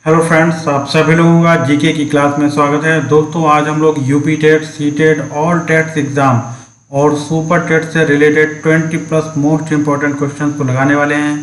Hello friends, आप सभी लोगों का जीके की क्लास में स्वागत है। दोस्तों, आज हम लोग UP TET, C TET, all TETs exam और सुपर टेट से related 20 plus most important questions को लगाने वाले हैं।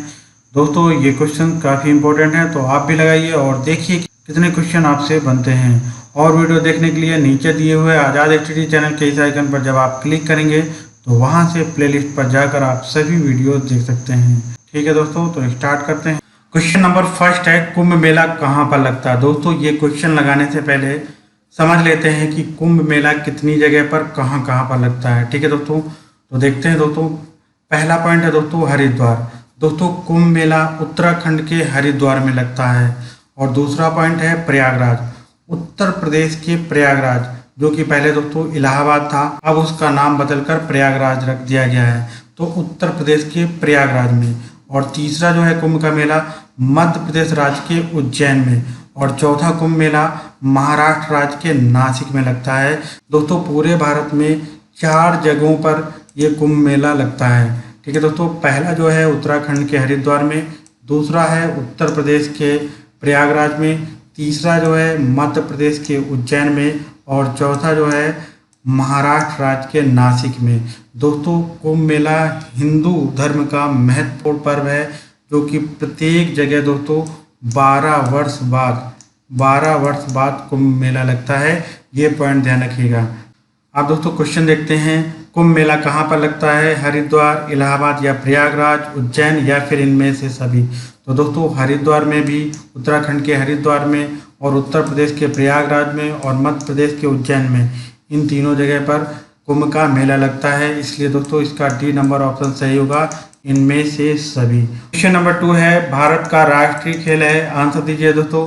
दोस्तों, ये क्वेश्चन काफ़ी इंपॉर्टेंट है, तो आप भी लगाइए और देखिए कितने क्वेश्चन आपसे बनते हैं। और वीडियो देखने के लिए नीचे दिए हुए आज़ाद एचडी चैनल के इस आइकन पर जब आप क्लिक करेंगे तो वहाँ से प्लेलिस्ट पर जाकर आप सभी वीडियो देख सकते हैं। ठीक है दोस्तों, तो स्टार्ट करते हैं। क्वेश्चन नंबर फर्स्ट है, कुंभ मेला कहाँ पर लगता है। दोस्तों, ये क्वेश्चन लगाने से पहले समझ लेते हैं कि कुंभ मेला कितनी जगह पर कहाँ कहाँ पर लगता है। ठीक है दोस्तों, तो देखते हैं दोस्तों। पहला पॉइंट है दोस्तों हरिद्वार। दोस्तों, कुंभ मेला उत्तराखंड के हरिद्वार में लगता है। और दूसरा पॉइंट है प्रयागराज, उत्तर प्रदेश के प्रयागराज, जो कि पहले दोस्तों इलाहाबाद था, अब उसका नाम बदलकर प्रयागराज रख दिया गया है, तो उत्तर प्रदेश के प्रयागराज में। और तीसरा जो है कुंभ का मेला मध्य प्रदेश राज्य के उज्जैन में। और चौथा कुंभ मेला महाराष्ट्र राज्य के नासिक में लगता है। दोस्तों, पूरे भारत में 4 जगहों पर यह कुंभ मेला लगता है। ठीक है दोस्तों, पहला जो है उत्तराखंड के हरिद्वार में, दूसरा है उत्तर प्रदेश के प्रयागराज में, तीसरा जो है मध्य प्रदेश के उज्जैन में, और चौथा जो है महाराष्ट्र राज्य के नासिक में। दोस्तों, कुंभ मेला हिंदू धर्म का महत्वपूर्ण पर्व है, जो कि प्रत्येक जगह दोस्तों 12 वर्ष बाद कुंभ मेला लगता है। ये पॉइंट ध्यान रखिएगा। अब दोस्तों क्वेश्चन देखते हैं, कुंभ मेला कहाँ पर लगता है। हरिद्वार, इलाहाबाद या प्रयागराज, उज्जैन या फिर इनमें से सभी। तो दोस्तों, हरिद्वार में भी, उत्तराखंड के हरिद्वार में, और उत्तर प्रदेश के प्रयागराज में, और मध्य प्रदेश के उज्जैन में, इन तीनों जगह पर कुंभ का मेला लगता है। इसलिए दोस्तों इसका डी नंबर ऑप्शन सही होगा, इनमें से सभी। क्वेश्चन नंबर 2 है, भारत का राष्ट्रीय खेल है। आंसर दीजिए दोस्तों।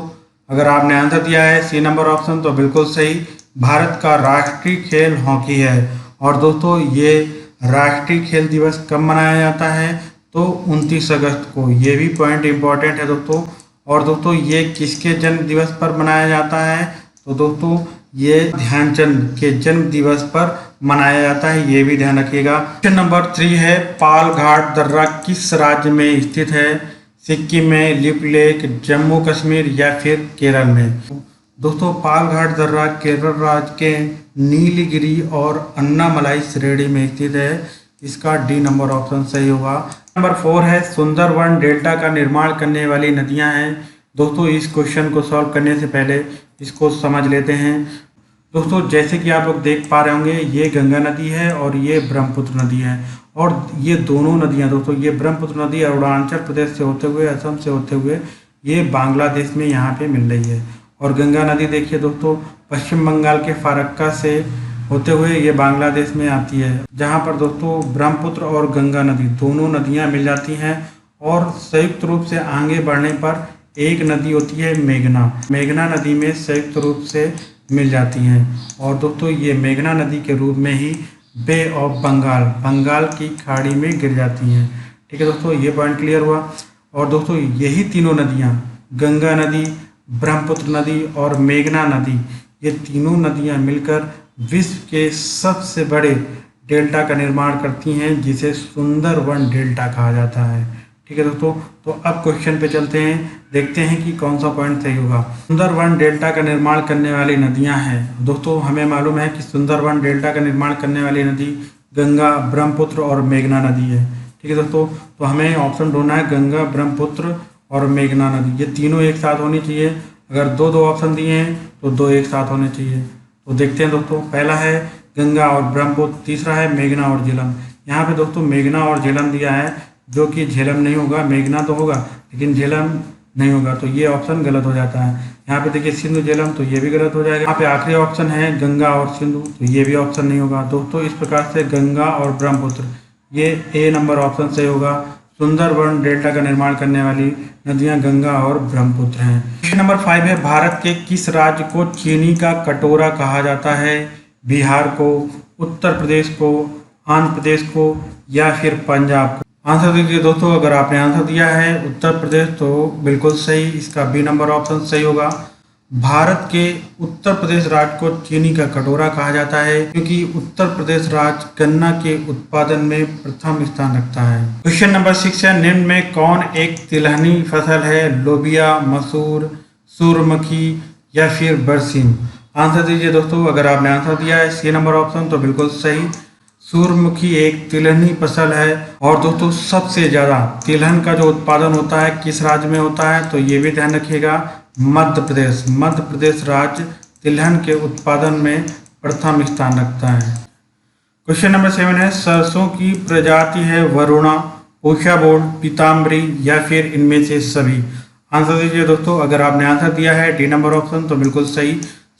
अगर आपने आंसर दिया है सी नंबर ऑप्शन तो बिल्कुल सही, भारत का राष्ट्रीय खेल हॉकी है। और दोस्तों, ये राष्ट्रीय खेल दिवस कब मनाया जाता है, तो 29 अगस्त को। ये भी पॉइंट इंपॉर्टेंट है दोस्तों। और दोस्तों, ये किसके जन्म दिवस पर मनाया जाता है, तो दोस्तों ये ध्यानचंद के जन्म दिवस पर मनाया जाता है, ये भी ध्यान रखिएगा। क्वेश्चन नंबर 3 है, पालघाट दर्रा किस राज्य में स्थित है। सिक्किम में, लिप लेक, जम्मू कश्मीर या फिर केरल में। दोस्तों, पालघाट दर्रा केरल राज्य के नीलगिरी और अन्नामलाई श्रेणी में स्थित है। इसका डी नंबर ऑप्शन सही होगा। नंबर 4 है, सुंदरवन डेल्टा का निर्माण करने वाली नदियां हैं। दोस्तों, इस क्वेश्चन को सॉल्व करने से पहले इसको समझ लेते हैं। दोस्तों, जैसे कि आप लोग देख पा रहे होंगे, ये गंगा नदी है और ये ब्रह्मपुत्र नदी है। और ये दोनों नदियां दोस्तों, ये ब्रह्मपुत्र नदी अरुणाचल प्रदेश से होते हुए, असम से होते हुए, ये बांग्लादेश में यहाँ पे मिल रही है। और गंगा नदी देखिए दोस्तों, पश्चिम बंगाल के फारक्का से होते हुए ये बांग्लादेश में आती है, जहाँ पर दोस्तों ब्रह्मपुत्र और गंगा नदी दोनों नदियाँ मिल जाती हैं। और संयुक्त रूप से आगे बढ़ने पर एक नदी होती है मेघना, मेघना नदी में संयुक्त रूप से मिल जाती हैं। और दोस्तों, ये मेघना नदी के रूप में ही बे ऑफ बंगाल, बंगाल की खाड़ी में गिर जाती हैं। ठीक है दोस्तों, ये पॉइंट क्लियर हुआ। और दोस्तों, यही तीनों नदियाँ, गंगा नदी, ब्रह्मपुत्र नदी और मेघना नदी, ये तीनों नदियाँ मिलकर विश्व के सबसे बड़े डेल्टा का निर्माण करती हैं, जिसे सुंदरवन डेल्टा कहा जाता है। ठीक है दोस्तों, तो अब क्वेश्चन पे चलते हैं, देखते हैं कि कौन सा पॉइंट सही होगा। सुंदरवन डेल्टा का निर्माण करने वाली नदियां हैं। दोस्तों, हमें मालूम है कि सुंदरवन डेल्टा का निर्माण करने वाली नदी गंगा, ब्रह्मपुत्र और मेघना नदी है। ठीक है दोस्तों, तो हमें ऑप्शन ढूंढना है गंगा, ब्रह्मपुत्र और मेघना नदी, ये तीनों एक साथ होनी चाहिए। अगर दो ऑप्शन दिए हैं तो 2 एक साथ होने चाहिए। तो देखते हैं दोस्तों, पहला है गंगा और ब्रह्मपुत्र, तीसरा है मेघना और झेलम। यहाँ पे दोस्तों मेघना और झेलम दिया है, जो कि झेलम नहीं होगा। मेघना तो होगा लेकिन झेलम नहीं होगा, तो ये ऑप्शन गलत हो जाता है। यहाँ पे देखिए सिंधु झेलम, तो ये भी गलत हो जाएगा। यहाँ पे आखिरी ऑप्शन है गंगा और सिंधु, तो ये भी ऑप्शन नहीं होगा। दोस्तों, इस प्रकार से गंगा और ब्रह्मपुत्र, ये ए नंबर ऑप्शन सही होगा। सुंदरवन डेल्टा का निर्माण करने वाली नदियां गंगा और ब्रह्मपुत्र हैं। क्वेश्चन नंबर 5 है, भारत के किस राज्य को चीनी का कटोरा कहा जाता है। बिहार को, उत्तर प्रदेश को, आंध्र प्रदेश को या फिर पंजाब को। आंसर दीजिए दोस्तों। अगर आपने आंसर दिया है उत्तर प्रदेश तो बिल्कुल सही, इसका बी नंबर ऑप्शन सही होगा। भारत के उत्तर प्रदेश राज्य को चीनी का कटोरा कहा जाता है, क्योंकि उत्तर प्रदेश राज्य गन्ना के उत्पादन में प्रथम स्थान रखता है। क्वेश्चन नंबर 6 है, निम्न में कौन एक तिलहनी फसल है। लोबिया, मसूर, सूर्यमुखी या फिर बरसीम। आंसर दीजिए दोस्तों। अगर आपने आंसर दिया है सी नंबर ऑप्शन तो बिल्कुल सही। सूर्यमुखी एक तिलहनी फसल है। और दोस्तों सबसे ज़्यादा तिलहन का जो उत्पादन होता है किस राज्य में होता है, तो ये भी ध्यान रखिएगा, मध्य प्रदेश। मध्य प्रदेश राज्य तिलहन के उत्पादन में प्रथम स्थान रखता है। क्वेश्चन नंबर 7 है, सरसों की प्रजाति है वरुणा, पूषा बोर्ड, पीताम्बरी या फिर इनमें से सभी। आंसर दीजिए दोस्तों। अगर आपने आंसर दिया है डी नंबर ऑप्शन तो बिल्कुल सही।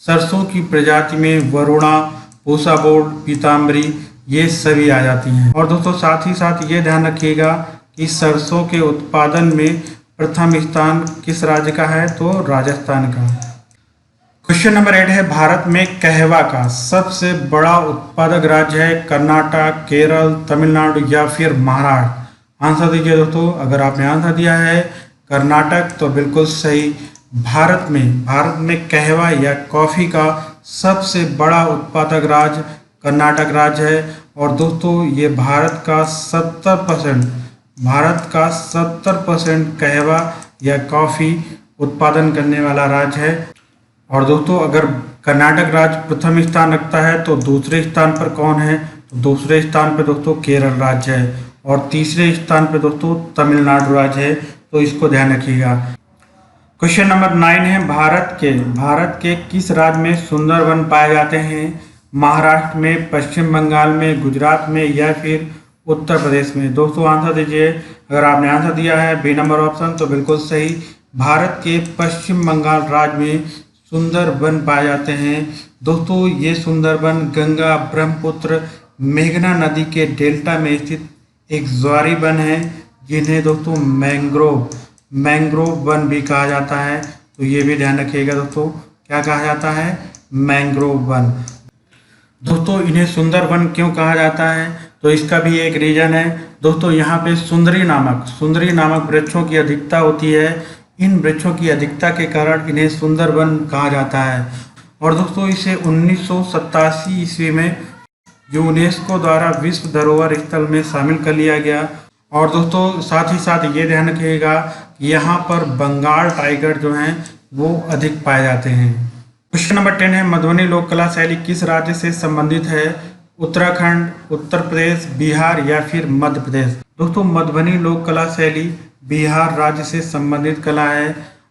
सरसों की प्रजाति में वरुणा, पूषा बोर्ड, पीताम्बरी ये सभी आ जाती हैं। और दोस्तों साथ ही साथ ये ध्यान रखिएगा कि सरसों के उत्पादन में प्रथम स्थान किस राज्य का है, तो राजस्थान का। क्वेश्चन नंबर 8 है, भारत में कहवा का सबसे बड़ा उत्पादक राज्य है कर्नाटक, केरल, तमिलनाडु या फिर महाराष्ट्र। आंसर दीजिए दोस्तों। अगर आपने आंसर दिया है कर्नाटक तो बिल्कुल सही। भारत में कहवा या कॉफ़ी का सबसे बड़ा उत्पादक राज्य कर्नाटक राज्य है। और दोस्तों ये भारत का 70% कहवा या कॉफ़ी उत्पादन करने वाला राज्य है। और दोस्तों अगर कर्नाटक राज्य प्रथम स्थान रखता है तो दूसरे स्थान पर कौन है, तो दूसरे स्थान पर दोस्तों केरल राज्य है। और तीसरे स्थान पर दोस्तों तमिलनाडु राज्य है, तो इसको ध्यान रखिएगा। क्वेश्चन नंबर 9 है, भारत के किस राज्य में सुंदरवन पाए जाते हैं? महाराष्ट्र में, पश्चिम बंगाल में, गुजरात में या फिर उत्तर प्रदेश में। दोस्तों आंसर दीजिए। अगर आपने आंसर दिया है बी नंबर ऑप्शन तो बिल्कुल सही। भारत के पश्चिम बंगाल राज्य में सुंदरवन पाए जाते हैं। दोस्तों ये सुंदरवन गंगा, ब्रह्मपुत्र, मेघना नदी के डेल्टा में स्थित एक ज्वारी वन है, जिन्हें दोस्तों मैंग्रोव वन भी कहा जाता है। तो ये भी ध्यान रखिएगा दोस्तों, क्या कहा जाता है? Mangrove one. दोस्तों इन्हें सुंदर वन क्यों कहा जाता है, तो इसका भी एक रीजन है। दोस्तों यहाँ पे सुंदरी नामक वृक्षों की अधिकता होती है। इन वृक्षों की अधिकता के कारण इन्हें सुंदर वन कहा जाता है। और दोस्तों इसे 1987 ईस्वी में यूनेस्को द्वारा विश्व धरोहर स्थल में शामिल कर लिया गया। और दोस्तों साथ ही साथ ये ध्यान रखिएगा कि यहाँ पर बंगाल टाइगर जो हैं वो अधिक पाए जाते हैं। क्वेश्चन नंबर 10 है, मधुबनी लोक कला शैली किस राज्य से संबंधित है? उत्तराखंड, उत्तर प्रदेश, बिहार या फिर मध्य प्रदेश। दोस्तों मधुबनी लोक कला शैली बिहार राज्य से संबंधित कला है।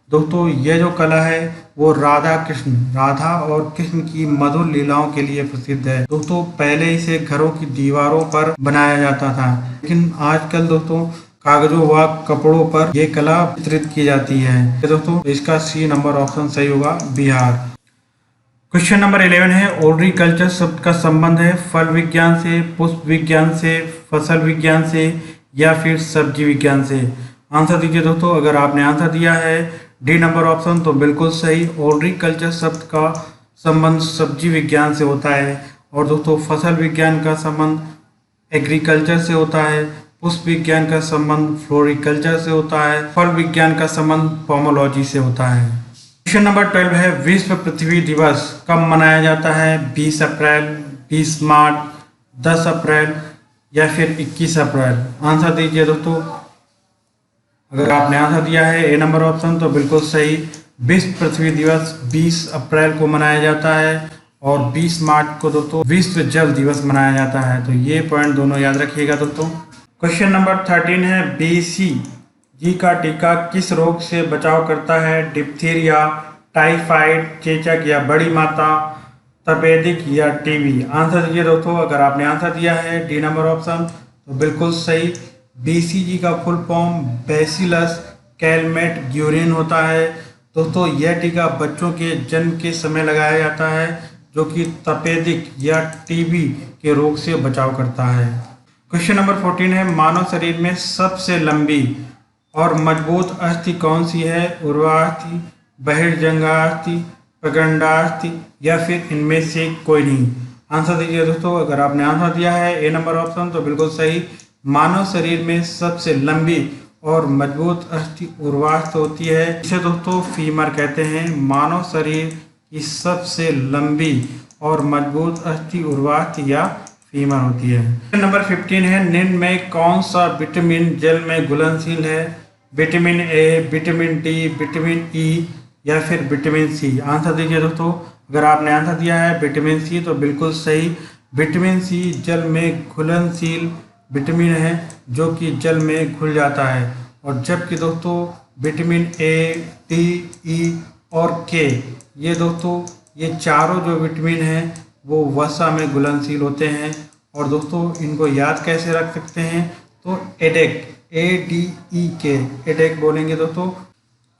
दोस्तों यह जो कला है वो राधा और कृष्ण की मधुर लीलाओं के लिए प्रसिद्ध है। दोस्तों पहले इसे घरों की दीवारों पर बनाया जाता था, लेकिन आजकल दोस्तों कागजों व कपड़ों पर यह कला चित्रित की जाती है। दोस्तों इसका सी नंबर ऑप्शन सही होगा, बिहार। क्वेश्चन नंबर 11 है, ओलरीकल्चर शब्द का संबंध है फल विज्ञान से, पुष्प विज्ञान से, फसल विज्ञान से या फिर सब्जी विज्ञान से। आंसर दीजिए दोस्तों। अगर आपने आंसर दिया है डी नंबर ऑप्शन तो बिल्कुल सही। ओलरीकल्चर शब्द का संबंध सब्जी विज्ञान से होता है। और दोस्तों फसल विज्ञान का संबंध एग्रीकल्चर से होता है, पुष्प विज्ञान का संबंध फ्लोरिकल्चर से होता है, फल विज्ञान का संबंध पोमोलॉजी से होता है। क्वेश्चन नंबर 12 है, विश्व पृथ्वी दिवस कब मनाया जाता है? 20 अप्रैल, 20 मार्च, 10 अप्रैल या फिर 21 अप्रैल। आंसर दीजिए दोस्तों। अगर आपने आंसर दिया है ए नंबर ऑप्शन तो बिल्कुल सही। विश्व पृथ्वी दिवस 20 अप्रैल को मनाया जाता है और 20 मार्च को दोस्तों विश्व जल दिवस मनाया जाता है। तो ये पॉइंट दोनों याद रखिएगा दोस्तों। क्वेश्चन नंबर 13 है, BCG का टीका किस रोग से बचाव करता है? डिप्थीरिया, टाइफाइड, चेचक या बड़ी माता, तपेदिक या टीबी। आंसर दीजिए दोस्तों। अगर आपने आंसर दिया है डी नंबर ऑप्शन तो बिल्कुल सही। BCG का फुल फॉर्म बैसिलस कैलमेट-ग्यूरिन होता है। दोस्तों यह टीका बच्चों के जन्म के समय लगाया जाता है, जो कि तपेदिक या टीबी के रोग से बचाव करता है। क्वेश्चन नंबर 14 है, मानव शरीर में सबसे लंबी और मजबूत अस्थि कौन सी है? उर्वास्थि, बहिर्जंघास्थि, प्रगंडास्थि या फिर इनमें से कोई नहीं। आंसर दीजिए दोस्तों। अगर आपने आंसर दिया है ए नंबर ऑप्शन तो बिल्कुल सही। मानव शरीर में सबसे लंबी और मजबूत अस्थि उर्वास्थ होती है, इसे दोस्तों फीमर कहते हैं। मानव शरीर की सबसे लंबी और मजबूत अस्थि उर्वास्थ या फीमर होती है। नंबर 15 है, निम्न में कौन सा विटामिन जल में घुलनशील है? Vitamin A, vitamin D, vitamin E या फिर विटामिन सी? आंसर दीजिए दोस्तों। अगर आपने आंसर दिया है विटामिन सी तो बिल्कुल सही। विटामिन सी जल में घुलनशील विटामिन है जो कि जल में घुल जाता है। और जबकि दोस्तों विटामिन ए, डी, ई और के, ये दोस्तों ये चारों जो विटामिन हैं वो वसा में घुलनशील होते हैं। और दोस्तों इनको याद कैसे रख सकते हैं? तो एडेक, ADEK, एडेक बोलेंगे दोस्तों।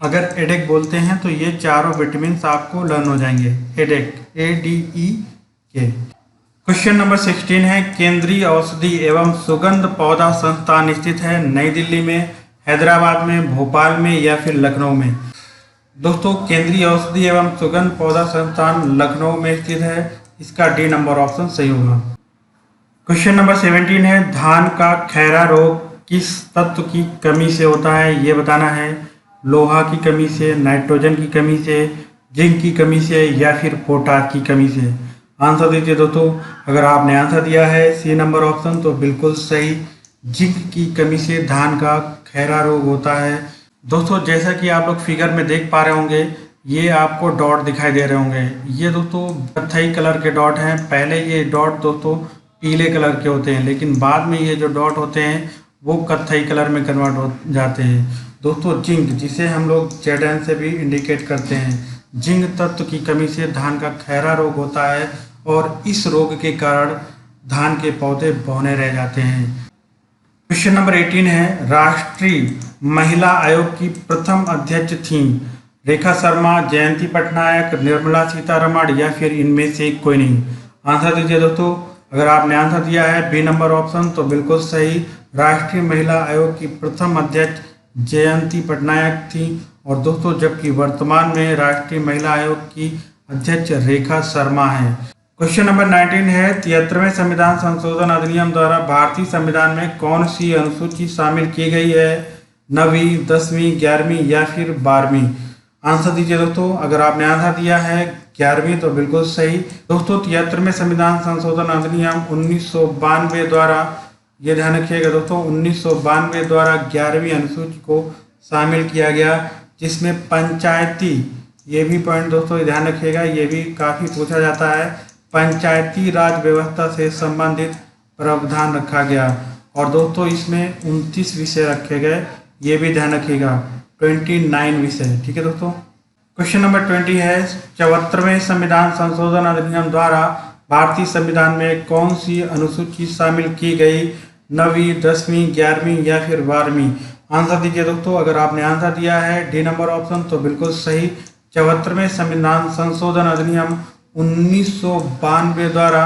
अगर एडेक बोलते हैं तो ये चारों विटामिन आपको लर्न हो जाएंगे। एडेक, ADEK। क्वेश्चन नंबर 16 है, केंद्रीय औषधि एवं सुगंध पौधा संस्थान स्थित है नई दिल्ली में, हैदराबाद में, भोपाल में या फिर लखनऊ में? दोस्तों केंद्रीय औषधि एवं सुगंध पौधा संस्थान लखनऊ में स्थित है। इसका डी नंबर ऑप्शन सही होगा। क्वेश्चन नंबर 17 है, धान का खैरा रोग किस तत्व की कमी से होता है? ये बताना है। लोहा की कमी से, नाइट्रोजन की कमी से, जिंक की कमी से या फिर पोटाश की कमी से? आंसर दीजिए दोस्तों। अगर आपने आंसर दिया है सी नंबर ऑप्शन तो बिल्कुल सही। जिंक की कमी से धान का खैरा रोग होता है। दोस्तों जैसा कि आप लोग फिगर में देख पा रहे होंगे, ये आपको डॉट दिखाई दे रहे होंगे। ये दोस्तों कत्थई कलर के डॉट हैं। पहले ये डॉट दोस्तों पीले कलर के होते हैं, लेकिन बाद में ये जो डॉट होते हैं वो कत्थई कलर में कन्वर्ट हो जाते हैं। दोस्तों जिंक, जिसे हम लोग Zn से भी इंडिकेट करते हैं, जिंक तत्व की कमी से धान का खैरा रोग होता है और इस रोग के कारण धान के पौधे बौने रह जाते हैं। क्वेश्चन नंबर 18 है, राष्ट्रीय महिला आयोग की प्रथम अध्यक्ष थी रेखा शर्मा, जयंती पटनायक, निर्मला सीतारमण या फिर इनमें से कोई नहीं? आंसर दीजिए दोस्तों। अगर आपने आंसर दिया है बी नंबर ऑप्शन तो बिल्कुल सही। राष्ट्रीय महिला आयोग की प्रथम अध्यक्ष जयंती पटनायक थी। और दोस्तों जबकि वर्तमान में राष्ट्रीय महिला आयोग की अध्यक्ष रेखा शर्मा है। क्वेश्चन नंबर 19 है, 73वें संविधान संशोधन अधिनियम द्वारा भारतीय संविधान में कौन सी अनुसूची शामिल की गई है? 9वीं, 10वीं, 11वीं या फिर 12वीं? आंसर दीजिए दोस्तों। अगर आपने आंसर दिया है 11वीं तो बिल्कुल सही। दोस्तों 73वें संविधान संशोधन अधिनियम 1992 द्वारा, ये ध्यान रखिएगा दोस्तों, 1992 द्वारा 11वीं अनुसूची को शामिल किया गया, जिसमें पंचायती, ये भी पॉइंट दोस्तों ध्यान रखिएगा, ये भी काफ़ी पूछा जाता है, पंचायती राज व्यवस्था से संबंधित प्रावधान रखा गया। और दोस्तों इसमें 29 विषय रखे गए, ये भी ध्यान रखिएगा, 29 विषय। ठीक है दोस्तों। क्वेश्चन नंबर 20 है, 74वें संविधान संशोधन अधिनियम द्वारा भारतीय संविधान में कौन सी अनुसूची शामिल की गई? 9वीं, 10वीं, 11वीं या फिर 12वीं? आंसर दीजिए दोस्तों। अगर आपने आंसर दिया है डी नंबर ऑप्शन तो बिल्कुल सही। 74वें संविधान संशोधन अधिनियम 1992 द्वारा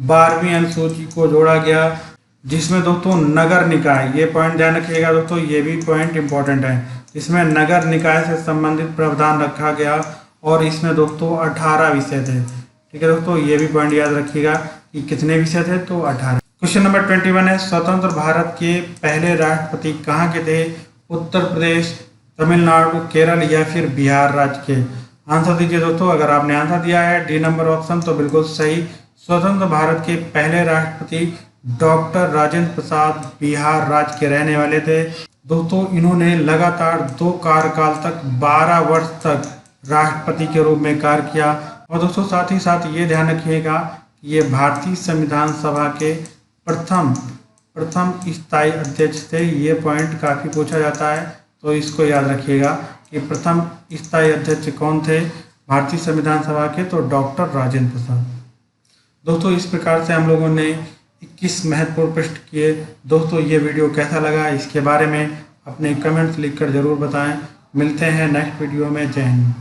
12वीं अनुसूची को जोड़ा गया, जिसमें दोस्तों नगर निकाय, ये पॉइंट ध्यान रखिएगा दोस्तों, ये भी पॉइंट इंपॉर्टेंट है, इसमें नगर निकाय से संबंधित प्रावधान रखा गया और इसमें दोस्तों 18 विषय थे। ठीक है दोस्तों, ये भी पॉइंट याद रखिएगा कि कितने विषय थे, तो 18। क्वेश्चन नंबर 21 है, स्वतंत्र भारत के पहले राष्ट्रपति कहाँ के थे? उत्तर प्रदेश, तमिलनाडु, केरल या फिर बिहार राज्य के? आंसर दीजिए दोस्तों। अगर आपने आंसर दिया है डी नंबर ऑप्शन तो बिल्कुल सही। स्वतंत्र भारत के पहले राष्ट्रपति डॉक्टर राजेंद्र प्रसाद बिहार राज्य के रहने वाले थे। दोस्तों इन्होंने लगातार 2 कार्यकाल तक 12 वर्ष तक राष्ट्रपति के रूप में कार्य किया। और दोस्तों साथ ही साथ ये ध्यान रखिएगा कि ये भारतीय संविधान सभा के प्रथम स्थायी अध्यक्ष थे। ये पॉइंट काफ़ी पूछा जाता है, तो इसको याद रखिएगा कि प्रथम स्थायी अध्यक्ष कौन थे भारतीय संविधान सभा के? तो डॉक्टर राजेंद्र प्रसाद। दोस्तों इस प्रकार से हम लोगों ने 21 महत्वपूर्ण प्रश्न किए। दोस्तों ये वीडियो कैसा लगा, इसके बारे में अपने कमेंट्स लिखकर ज़रूर बताएं। मिलते हैं नेक्स्ट वीडियो में। जय हिंद।